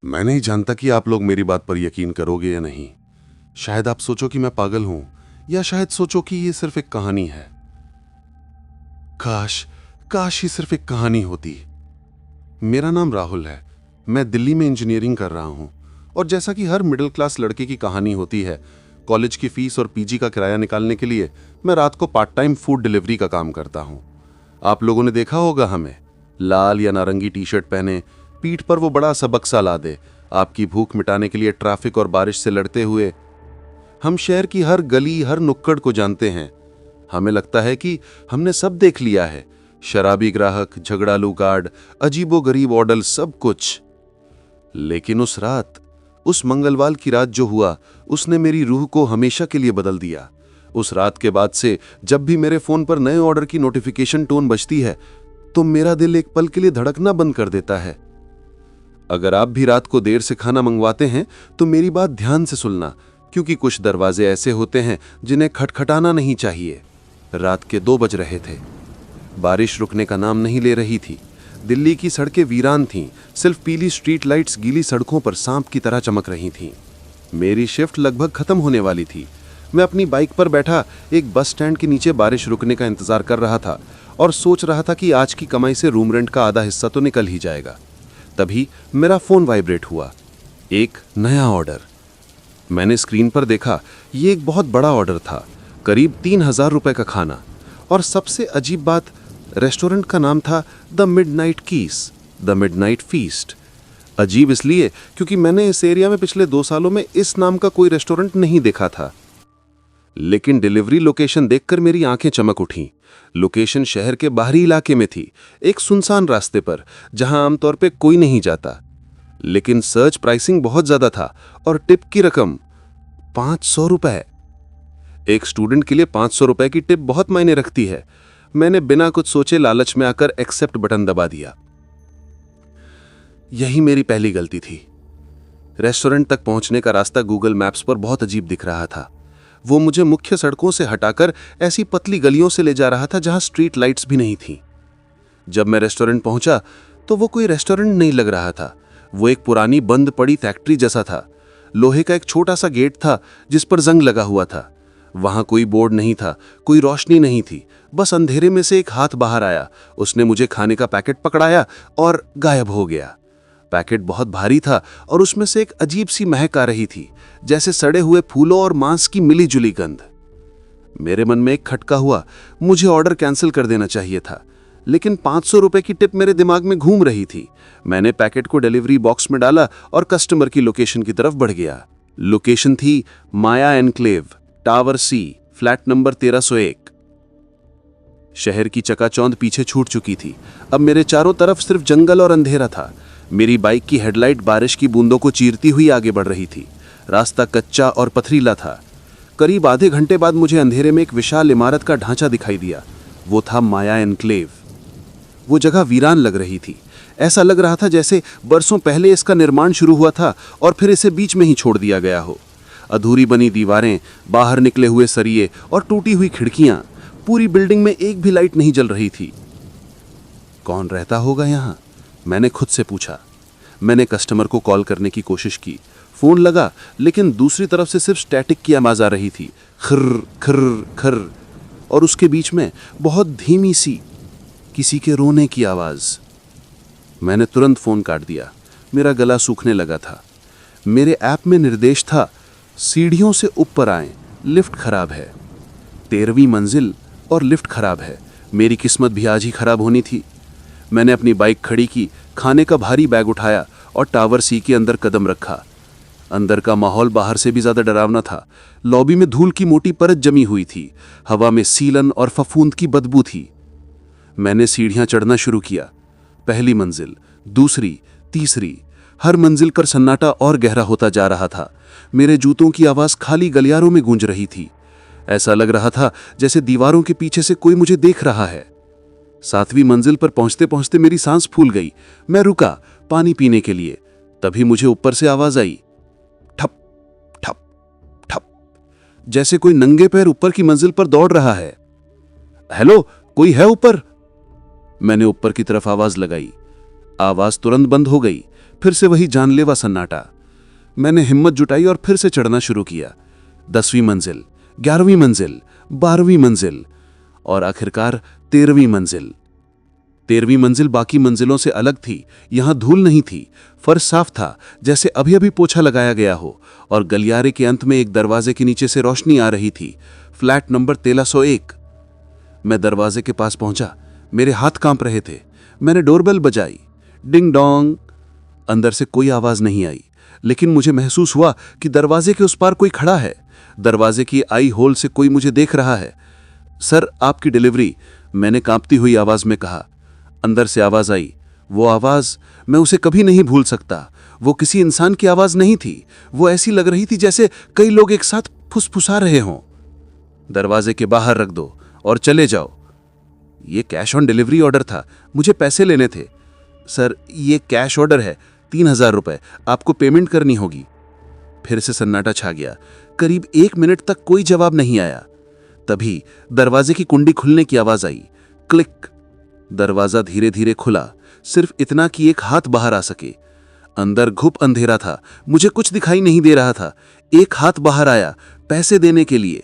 मैं नहीं जानता कि आप लोग मेरी बात पर यकीन करोगे या नहीं। शायद आप सोचो कि मैं पागल हूं, या शायद सोचो कि ये सिर्फ एक कहानी है। काश काश ये सिर्फ एक कहानी होती। मेरा नाम राहुल है। मैं दिल्ली में इंजीनियरिंग कर रहा हूं, और जैसा कि हर मिडिल क्लास लड़के की कहानी होती है, कॉलेज की फीस और पीजी का किराया निकालने के लिए मैं रात को पार्ट टाइम फूड डिलीवरी का काम करता हूं। आप लोगों ने देखा होगा हमें, लाल या नारंगी टी शर्ट पहने, पीठ पर वो बड़ा सा बक्सा लादे, आपकी भूख मिटाने के लिए ट्रैफिक और बारिश से लड़ते हुए। हम शहर की हर गली, हर नुक्कड़ को जानते हैं। हमें लगता है कि हमने सब देख लिया है, शराबी ग्राहक, झगड़ालू गार्ड, अजीबोगरीब ऑर्डर, सब कुछ। लेकिन उस रात, उस मंगलवार की रात जो हुआ, उसने मेरी रूह को हमेशा के लिए बदल दिया। उस रात के बाद से जब भी मेरे फोन पर नए ऑर्डर की नोटिफिकेशन टोन बजती है, तो मेरा दिल एक पल के लिए धड़कना बंद कर देता है। अगर आप भी रात को देर से खाना मंगवाते हैं तो मेरी बात ध्यान से सुनना, क्योंकि कुछ दरवाजे ऐसे होते हैं जिन्हें खटखटाना नहीं चाहिए। रात के 2 बज रहे थे। बारिश रुकने का नाम नहीं ले रही थी। दिल्ली की सड़कें वीरान थीं, सिर्फ पीली स्ट्रीट लाइट्स गीली सड़कों पर सांप की तरह चमक रही थीं। मेरी शिफ्ट लगभग खत्म होने वाली थी। मैं अपनी बाइक पर बैठा एक बस स्टैंड के नीचे बारिश रुकने का इंतजार कर रहा था और सोच रहा था कि आज की कमाई से रूम रेंट का आधा हिस्सा तो निकल ही जाएगा। तभी मेरा फोन वाइब्रेट हुआ। एक नया ऑर्डर। मैंने स्क्रीन पर देखा, ये एक बहुत बड़ा ऑर्डर था, करीब 3000 रुपए का खाना। और सबसे अजीब बात, रेस्टोरेंट का नाम था the Midnight Keys, the Midnight Feast. अजीब इसलिए क्योंकि मैंने इस एरिया में पिछले 2 सालों में इस नाम का कोई रेस्टोरेंट नहीं देखा था। लेकिन डिलीवरी लोकेशन देखकर मेरी आंखें चमक उठीं। लोकेशन शहर के बाहरी इलाके में थी, एक सुनसान रास्ते पर, जहां आमतौर पे कोई नहीं जाता। लेकिन सर्च प्राइसिंग बहुत ज्यादा था और टिप की रकम 500 रुपए। एक स्टूडेंट के लिए 500 रुपए की टिप बहुत मायने रखती है। मैंने बिना कुछ सोचे लालच में आकर एक्सेप्ट बटन दबा दिया। यही मेरी पहली गलती थी। रेस्टोरेंट तक पहुंचने का रास्ता गूगल मैप्स पर बहुत अजीब दिख रहा था। वो मुझे मुख्य सड़कों से हटाकर ऐसी पतली गलियों से ले जा रहा था जहां स्ट्रीट लाइट्स भी नहीं थीं। जब मैं रेस्टोरेंट पहुंचा तो वो कोई रेस्टोरेंट नहीं लग रहा था। वो एक पुरानी बंद पड़ी फैक्ट्री जैसा था। लोहे का एक छोटा सा गेट था जिस पर जंग लगा हुआ था। वहां कोई बोर्ड नहीं था, कोई रोशनी नहीं थी। बस अंधेरे में से एक हाथ बाहर आया, उसने मुझे खाने का पैकेट पकड़ाया और गायब हो गया। पैकेट बहुत भारी था और उसमें से एक अजीब सी महक आ रही थी, जैसे सड़े हुए फूलों और मांस की मिली जुली गंध। मेरे मन में एक खटका हुआ। मुझे ऑर्डर कैंसिल कर देना चाहिए था, लेकिन 500 रुपए की टिप मेरे दिमाग में घूम रही थी। मैंने पैकेट को डिलीवरी बॉक्स में डाला और कस्टमर की लोकेशन की तरफ बढ़ गया। लोकेशन थी माया एनक्लेव, टावर सी, फ्लैट नंबर 1301। शहर की चकाचौंध पीछे छूट चुकी थी। अब मेरे चारों तरफ सिर्फ जंगल और अंधेरा था। मेरी बाइक की हेडलाइट बारिश की बूंदों को चीरती हुई आगे बढ़ रही थी। रास्ता कच्चा और पथरीला था। करीब आधे घंटे बाद मुझे अंधेरे में एक विशाल इमारत का ढांचा दिखाई दिया। वो था माया एनक्लेव। वो जगह वीरान लग रही थी। ऐसा लग रहा था जैसे बरसों पहले इसका निर्माण शुरू हुआ था और फिर इसे बीच में ही छोड़ दिया गया हो। अधूरी बनी दीवारें, बाहर निकले हुए सरिये और टूटी हुई खिड़कियां। पूरी बिल्डिंग में एक भी लाइट नहीं जल रही थी। कौन रहता होगा यहां? मैंने खुद से पूछा। मैंने कस्टमर को कॉल करने की कोशिश की। फोन लगा, लेकिन दूसरी तरफ से सिर्फ स्टैटिक की आवाज आ रही थी, खर्र खर्र खर्र। और उसके बीच में बहुत धीमी सी किसी के रोने की आवाज। मैंने तुरंत फोन काट दिया। मेरा गला सूखने लगा था। मेरे ऐप में निर्देश था, सीढ़ियों से ऊपर आएं, लिफ्ट खराब है। 13वीं मंजिल और लिफ्ट खराब है। मेरी किस्मत भी आज ही खराब होनी थी। मैंने अपनी बाइक खड़ी की, खाने का भारी बैग उठाया और टावर सी के अंदर कदम रखा। अंदर का माहौल बाहर से भी ज्यादा डरावना था। लॉबी में धूल की मोटी परत जमी हुई थी। हवा में सीलन और फफूंद की बदबू थी। मैंने सीढ़ियां चढ़ना शुरू किया। पहली मंजिल, दूसरी, तीसरी। हर मंजिल पर सन्नाटा और गहरा होता जा रहा था। मेरे जूतों की आवाज खाली गलियारों में गूंज रही थी। ऐसा लग रहा था जैसे दीवारों के पीछे से कोई मुझे देख रहा है। 7वीं मंजिल पर पहुंचते पहुंचते मेरी सांस फूल गई। मैं रुका पानी पीने के लिए। तभी मुझे ऊपर से आवाज आई, ठप ठप ठप, जैसे कोई नंगे पैर ऊपर की मंजिल पर दौड़ रहा है। हेलो, कोई है ऊपर? मैंने ऊपर की तरफ आवाज लगाई। आवाज तुरंत बंद हो गई। फिर से वही जानलेवा सन्नाटा। मैंने हिम्मत जुटाई और फिर से चढ़ना शुरू किया। 10वीं मंजिल, 11वीं मंजिल, 12वीं मंजिल और आखिरकार 13वीं मंजिल। 13वीं मंजिल बाकी मंजिलों से अलग थी। यहां धूल नहीं थी, फर्श साफ था जैसे अभी अभी पोछा लगाया गया हो, और गलियारे के अंत में एक दरवाजे के नीचे से रोशनी आ रही थी। Flat number 1301। मैं दरवाजे के पास पहुंचा। मेरे हाथ कांप रहे थे। मैंने डोरबेल बजाई। Ding dong. अंदर से कोई आवाज नहीं आई, लेकिन मुझे महसूस हुआ कि दरवाजे के उस पार कोई खड़ा है। दरवाजे की आई होल से कोई मुझे देख रहा है। सर, आपकी डिलीवरी, मैंने कांपती हुई आवाज में कहा। अंदर से आवाज आई। वो आवाज, मैं उसे कभी नहीं भूल सकता। वो किसी इंसान की आवाज नहीं थी। वो ऐसी लग रही थी जैसे कई लोग एक साथ फुसफुसा रहे हों। दरवाजे के बाहर रख दो और चले जाओ। ये कैश ऑन डिलीवरी ऑर्डर था, मुझे पैसे लेने थे। सर, ये कैश ऑर्डर है, 3000 रुपए, आपको पेमेंट करनी होगी। फिर से सन्नाटा छा गया। करीब 1 मिनट तक कोई जवाब नहीं आया। तभी दरवाजे की कुंडी खुलने की आवाज आई। क्लिक। दरवाजा धीरे धीरे खुला, सिर्फ इतना कि एक हाथ बाहर आ सके। अंदर घुप अंधेरा था, मुझे कुछ दिखाई नहीं दे रहा था। एक हाथ बाहर आया, पैसे देने के लिए।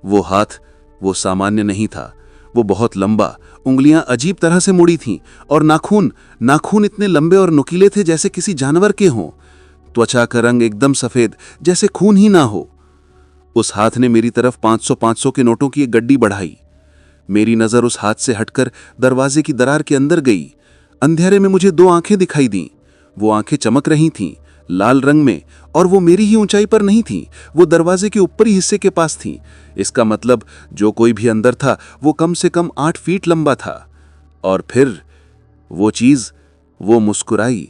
वो हाथ, वो सामान्य नहीं था। वो बहुत लंबा, उंगलियां अजीब तरह से मुड़ी थीं, और नाखून इतने लंबे और नुकीले थे जैसे किसी जानवर के हों। त्वचा का रंग एकदम सफेद, जैसे खून ही ना हो। उस हाथ ने मेरी तरफ 500 के नोटों की एक गड्डी बढ़ाई। मेरी नजर उस हाथ से हटकर दरवाजे की दरार के अंदर गई। अंधेरे में मुझे 2 आंखें दिखाई दीं। वो आंखें चमक रही थीं, लाल रंग में, और वो मेरी ही ऊंचाई पर नहीं थीं। वो दरवाजे के ऊपरी हिस्से के पास थीं। इसका मतलब जो कोई भी अंदर था वो कम से कम 8 फीट लंबा था। और फिर वो चीज, वो मुस्कुराई।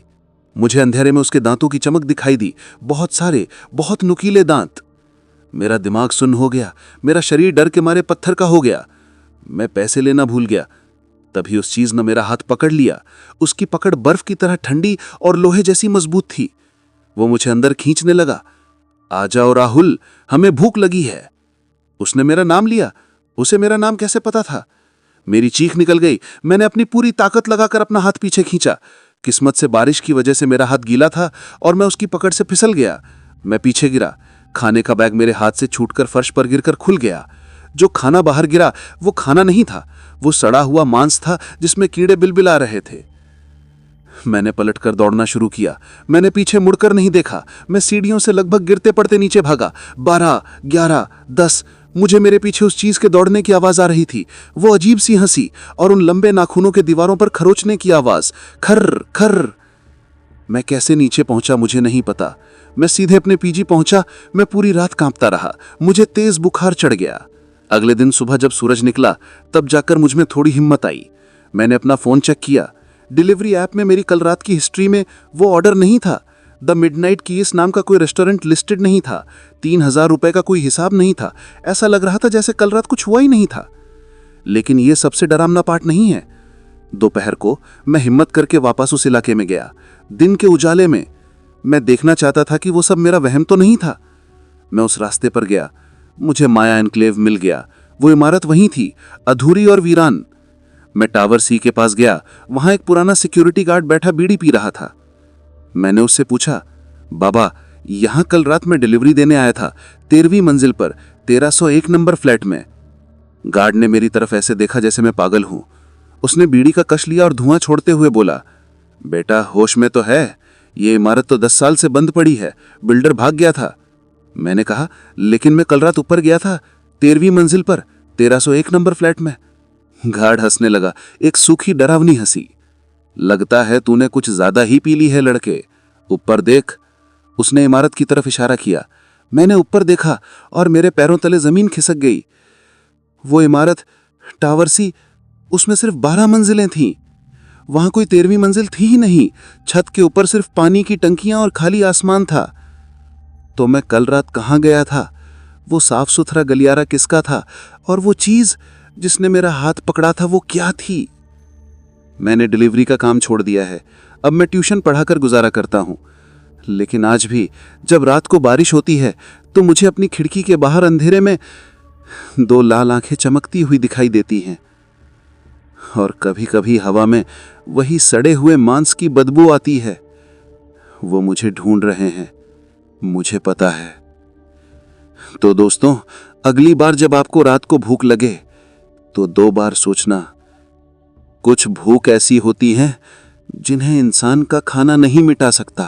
मुझे अंधेरे में उसके दांतों की चमक दिखाई दी, बहुत सारे, बहुत नुकीले दांत। मेरा दिमाग सुन्न हो गया, मेरा शरीर डर के मारे पत्थर का हो गया। मैं पैसे लेना भूल गया। तभी उस चीज ने मेरा हाथ पकड़ लिया। उसकी पकड़ बर्फ की तरह ठंडी और लोहे जैसी मजबूत थी। वो मुझे अंदर खींचने लगा। आ जाओ राहुल, हमें भूख लगी है। उसने मेरा नाम लिया। उसे मेरा नाम कैसे पता था? मेरी चीख निकल गई। मैंने अपनी पूरी ताकत लगाकर अपना हाथ पीछे खींचा। किस्मत से बारिश की वजह से मेरा हाथ गीला था और मैं उसकी पकड़ से फिसल गया। मैं पीछे गिरा। खाने का बैग मेरे हाथ से छूटकर फर्श पर गिरकर खुल गया। जो खाना बाहर गिरा वो खाना नहीं था, वो सड़ा हुआ मांस था जिसमें कीड़े बिलबिला रहे थे। मैंने पलटकर दौड़ना शुरू किया। मैंने पीछे मुड़कर नहीं देखा। मैं सीढ़ियों से लगभग गिरते पड़ते नीचे भागा। 12, 11, 10। मुझे मेरे पीछे उस चीज के दौड़ने की आवाज आ रही थी। वो अजीब सी हंसी और उन लंबे नाखूनों के दीवारों पर खरोचने की आवाज। खर्र खर्र। मैं कैसे नीचे पहुंचा मुझे नहीं पता। मैं सीधे अपने पीजी पहुंचा। मैं पूरी रात कांपता रहा। मुझे तेज बुखार चढ़ गया। अगले दिन सुबह जब सूरज निकला तब जाकर मुझ में थोड़ी हिम्मत आई। मैंने अपना फोन चेक किया। डिलीवरी ऐप में मेरी कल रात की हिस्ट्री में वो ऑर्डर नहीं था। द मिडनाइट कीस नाम का कोई रेस्टोरेंट लिस्टेड नहीं था। 3000 रुपए का कोई हिसाब नहीं था। ऐसा लग रहा था जैसे कल रात कुछ हुआ ही नहीं था। लेकिन यह सबसे डरावना पार्ट नहीं है। दोपहर को मैं हिम्मत करके वापस उस इलाके में गया। दिन के उजाले में मैं देखना चाहता था कि वो सब मेरा वहम तो नहीं था। मैं उस रास्ते पर गया। मुझे माया एनक्लेव मिल गया। वो इमारत वहीं थी, अधूरी और वीरान। मैं टावर सी के पास गया। वहां एक पुराना सिक्योरिटी गार्ड बैठा बीड़ी पी रहा था। मैंने उससे पूछा, बाबा, यहां कल रात में डिलीवरी देने आया था, 13वीं मंजिल पर 1301 नंबर फ्लैट में। गार्ड ने मेरी तरफ ऐसे देखा जैसे मैं पागल हूं। उसने बीड़ी का कश लिया और धुआं छोड़ते हुए बोला, बेटा होश में तो है? ये इमारत तो 10 साल से बंद पड़ी है, बिल्डर भाग गया था। मैंने कहा, लेकिन मैं कल रात ऊपर गया था 13वीं मंजिल पर 1301 नंबर फ्लैट में। गार्ड हंसने लगा, एक सूखी डरावनी हंसी। लगता है तूने कुछ ज्यादा ही पी ली है लड़के, ऊपर देख। उसने इमारत की तरफ इशारा किया। मैंने ऊपर देखा और मेरे पैरों तले जमीन खिसक गई। वो इमारत, टावर सी, उसमें सिर्फ 12 मंजिलें थीं। वहां कोई 13वीं मंजिल थी ही नहीं। छत के ऊपर सिर्फ पानी की टंकियां और खाली आसमान था। तो मैं कल रात कहां गया था? वो साफ सुथरा गलियारा किसका था? और वो चीज जिसने मेरा हाथ पकड़ा था वो क्या थी? मैंने डिलीवरी का काम छोड़ दिया है। अब मैं ट्यूशन पढ़ाकर गुजारा करता हूं। लेकिन आज भी जब रात को बारिश होती है तो मुझे अपनी खिड़की के बाहर अंधेरे में 2 लाल आंखें चमकती हुई दिखाई देती हैं। और कभी कभी हवा में वही सड़े हुए मांस की बदबू आती है। वो मुझे ढूंढ रहे हैं, मुझे पता है। तो दोस्तों, अगली बार जब आपको रात को भूख लगे तो 2 बार सोचना। कुछ भूख ऐसी होती है जिन्हें इंसान का खाना नहीं मिटा सकता।